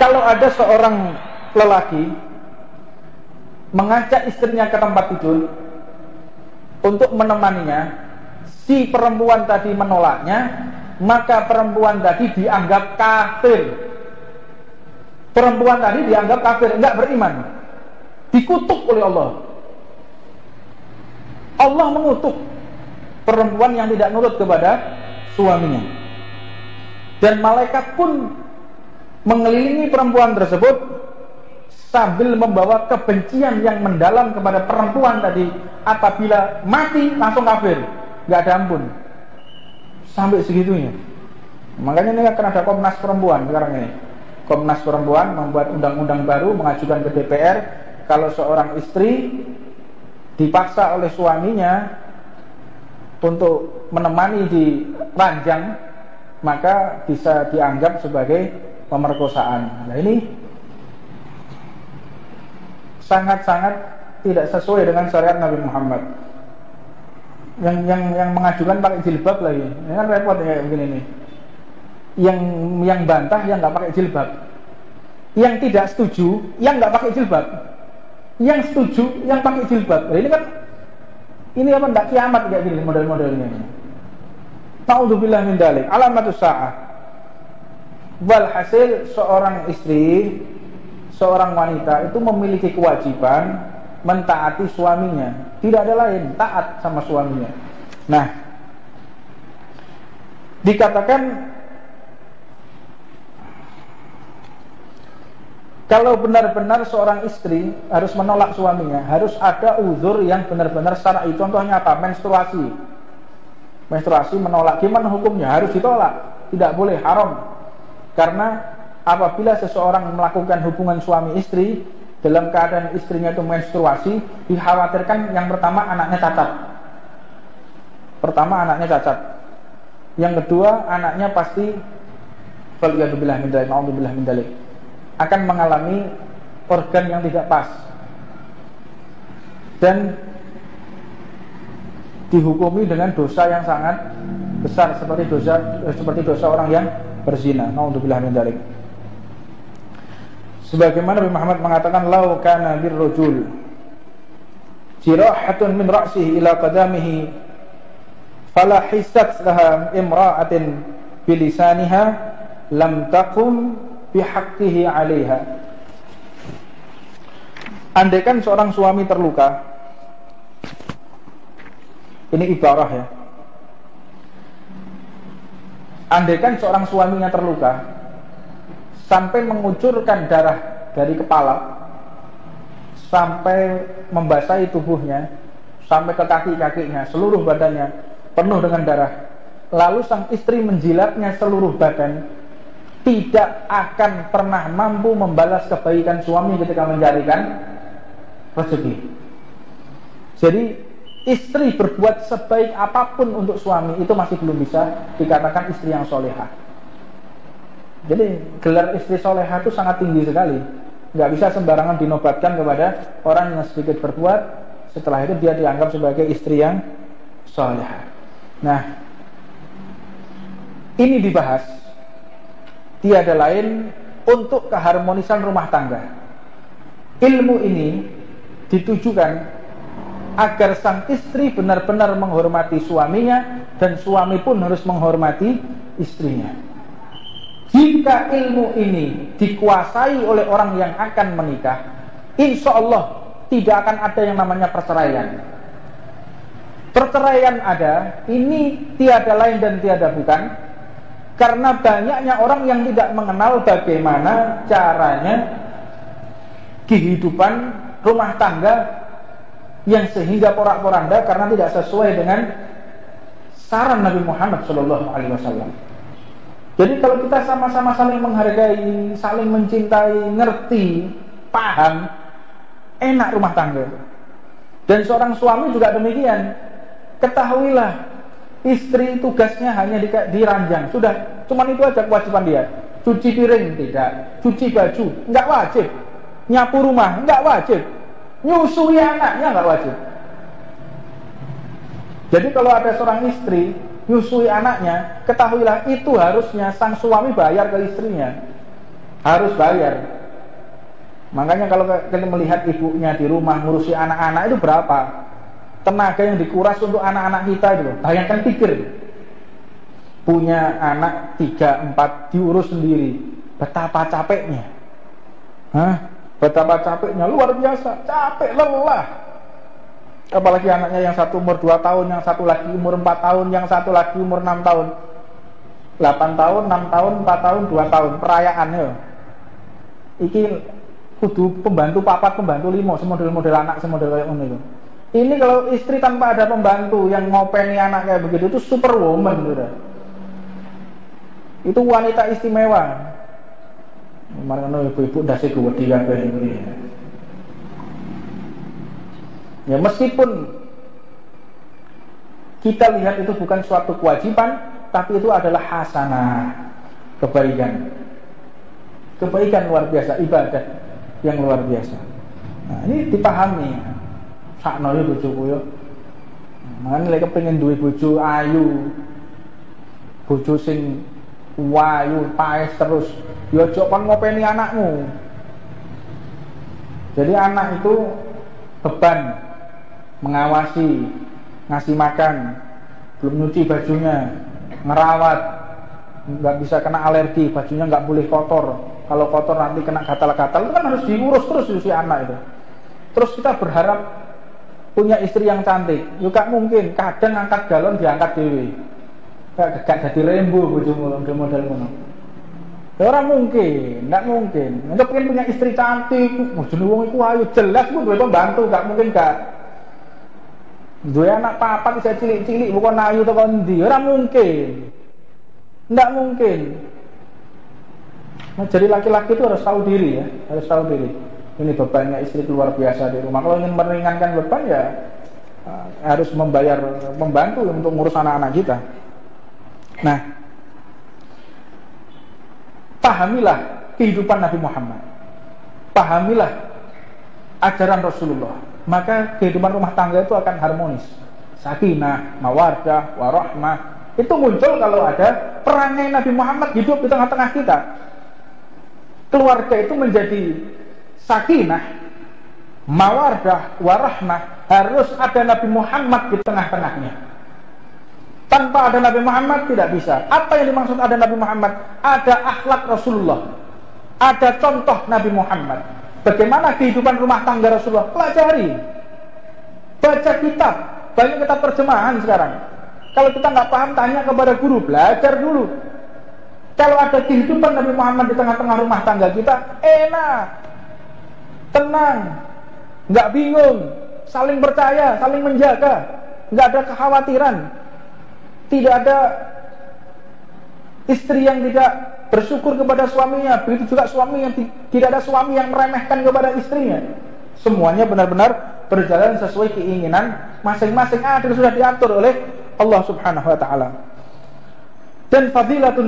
Kalau ada seorang lelaki mengajak istrinya ke tempat tidur untuk menemaninya, si perempuan tadi menolaknya, maka perempuan tadi dianggap kafir. Perempuan tadi dianggap kafir, enggak beriman, dikutuk oleh Allah. Allah mengutuk perempuan yang tidak nurut kepada suaminya. Dan malaikat pun mengelilingi perempuan tersebut sambil membawa kebencian yang mendalam kepada perempuan tadi. Apabila mati langsung kafir, nggak ada ampun. Sampai segitunya. Makanya ini akan ada Komnas Perempuan sekarang ini. Komnas Perempuan membuat undang-undang baru, mengajukan ke DPR, kalau seorang istri dipaksa oleh suaminya untuk menemani di ranjang, maka bisa dianggap sebagai pemerkosaan. Nah, ini sangat-sangat tidak sesuai dengan syariat Nabi Muhammad. Yang mengajukan pakai jilbab lagi, ini kan repot kayak begini nih. Yang bantah yang nggak pakai jilbab, yang tidak setuju yang nggak pakai jilbab, yang setuju yang pakai jilbab. Nah, ini kan ini apa nggak kiamat kayak gini model-modelnya. Naudzubillah min dzalik, alamatus saah. Walhasil seorang istri, seorang wanita itu memiliki kewajiban mentaati suaminya. Tidak ada lain, taat sama suaminya. Nah, dikatakan kalau benar-benar seorang istri harus menolak suaminya, harus ada uzur yang benar-benar syar'i. Contohnya apa? Menstruasi. Menstruasi menolak, gimana hukumnya? Harus ditolak, tidak boleh, haram. Karena apabila seseorang melakukan hubungan suami istri dalam keadaan istrinya itu menstruasi, dikhawatirkan yang pertama anaknya cacat. Pertama anaknya cacat. Yang kedua anaknya pasti waliyadzubillah min dzalik, naudzubillah min dzalik, akan mengalami organ yang tidak pas dan dihukumi dengan dosa yang sangat besar seperti dosa orang yang berzina. Naudzubillah min dzalik. Sebagaimana Nabi Muhammad mengatakan, "Lau kana birrujul jirahatun min ra'sihi ila qadamihi fala hissat laha imra'atin bilisaniha lam taqum bihaqqihi 'alaiha." Andaikan seorang suami terluka, ini ibarah ya. Andaikan seorang suaminya terluka sampai mengucurkan darah dari kepala sampai membasahi tubuhnya, sampai ke kaki-kakinya, seluruh badannya penuh dengan darah, lalu sang istri menjilatnya seluruh badan, tidak akan pernah mampu membalas kebaikan suami ketika mencarikan rezeki. Jadi istri berbuat sebaik apapun untuk suami itu masih belum bisa dikatakan istri yang solehah. Jadi gelar istri solehah itu sangat tinggi sekali. Nggak bisa sembarangan dinobatkan kepada orang yang sedikit berbuat, setelah itu dia dianggap sebagai istri yang solehah. Nah, ini dibahas tiada lain untuk keharmonisan rumah tangga. Ilmu ini ditujukan agar sang istri benar-benar menghormati suaminya dan suami pun harus menghormati istrinya. Jika ilmu ini dikuasai oleh orang yang akan menikah, insya Allah tidak akan ada yang namanya perceraian. Perceraian ada, ini tiada lain dan tiada bukan karena banyaknya orang yang tidak mengenal bagaimana caranya kehidupan rumah tangga yang sehingga porak-poranda karena tidak sesuai dengan saran Nabi Muhammad SAW. Jadi kalau kita sama-sama saling menghargai, saling mencintai, ngerti, paham, enak rumah tangga. Dan seorang suami juga demikian. Ketahuilah, istri tugasnya hanya di ranjang. Sudah, cuman itu aja kewajiban dia. Cuci piring tidak, cuci baju enggak wajib, nyapu rumah enggak wajib, nyusui anaknya enggak wajib. Jadi kalau ada seorang istri nyusui anaknya, ketahuilah itu harusnya sang suami bayar ke istrinya. harus bayar. Makanya kalau kalian melihat ibunya di rumah ngurusi anak-anak itu berapa tenaga yang dikuras untuk anak-anak kita itu loh. Bayangkan, pikir, punya anak 3, 4 diurus sendiri, betapa capeknya. Betapa capeknya, luar biasa, capek, lelah. Apalagi anaknya yang satu umur 2 tahun, yang satu lagi umur 4 tahun, yang satu lagi umur 6 tahun, 8 tahun, 6 tahun, 4 tahun, 2 tahun, perayaannya. Iki kudu pembantu 4, pembantu 5, semodel-model anak, semodel kayak itu. Ini kalau istri tanpa ada pembantu yang ngopeni anak kayak begitu, itu superwoman gitu. Itu wanita istimewa. Kemarin ibu-ibu dasi gede kabeh ini. Ya meskipun kita lihat itu bukan suatu kewajiban, tapi itu adalah hasanah, kebaikan. Kebaikan luar biasa, ibadah yang luar biasa. Nah, ini dipahami. Sakno yo bojoku yo. Mane lek kepengin duwe bojo ayu, bojo sing wayu, paes terus, yo aja kon ngopeni anakmu. Jadi anak itu beban mengawasi, ngasih makan, belum nyuci bajunya, ngerawat, nggak bisa kena alergi, bajunya nggak boleh kotor. Kalau kotor nanti kena gatal-gatal, itu kan harus diurus terus si anak itu. Terus kita berharap punya istri yang cantik, juga mungkin kadang angkat galon diangkat dewi, gak jadi rembu bojomu model ngono. Orang mungkin, nggak mungkin. Untuk pengen punya istri cantik, jenenge wong iku ayu, jelas ku duwe pembantu, gak mungkin gak. Duwe anak papat bisa cilik-cilik bukan ayu to kon ndi, ora mungkin. Nggak mungkin. Nah, jadi laki-laki itu harus tahu diri ya, harus tahu diri. Ini bebannya istri itu luar biasa di rumah. Kalau ingin meringankan beban ya harus membayar pembantu untuk ngurus anak-anak kita. Nah, pahamilah kehidupan Nabi Muhammad, pahamilah ajaran Rasulullah, maka kehidupan rumah tangga itu akan harmonis. Sakinah, mawaddah, warahmah itu muncul kalau ada perangai Nabi Muhammad hidup di tengah-tengah kita. Keluarga itu menjadi sakinah, mawaddah, warahmah, harus ada Nabi Muhammad di tengah-tengahnya. Tanpa ada Nabi Muhammad tidak bisa. Apa yang dimaksud ada Nabi Muhammad? Ada akhlak Rasulullah, ada contoh Nabi Muhammad. Bagaimana kehidupan rumah tangga Rasulullah? Pelajari, baca kitab, banyak kitab terjemahan sekarang. Kalau kita nggak paham, tanya kepada guru, belajar dulu. Kalau ada kehidupan Nabi Muhammad di tengah-tengah rumah tangga kita, enak, tenang, nggak bingung, saling percaya, saling menjaga, nggak ada kekhawatiran. Tidak ada istri yang tidak bersyukur kepada suaminya, begitu juga suami yang tidak ada suami yang meremehkan kepada istrinya. Semuanya benar-benar berjalan sesuai keinginan masing-masing, sudah diatur oleh Allah Subhanahu wa taala. Dan fadilatun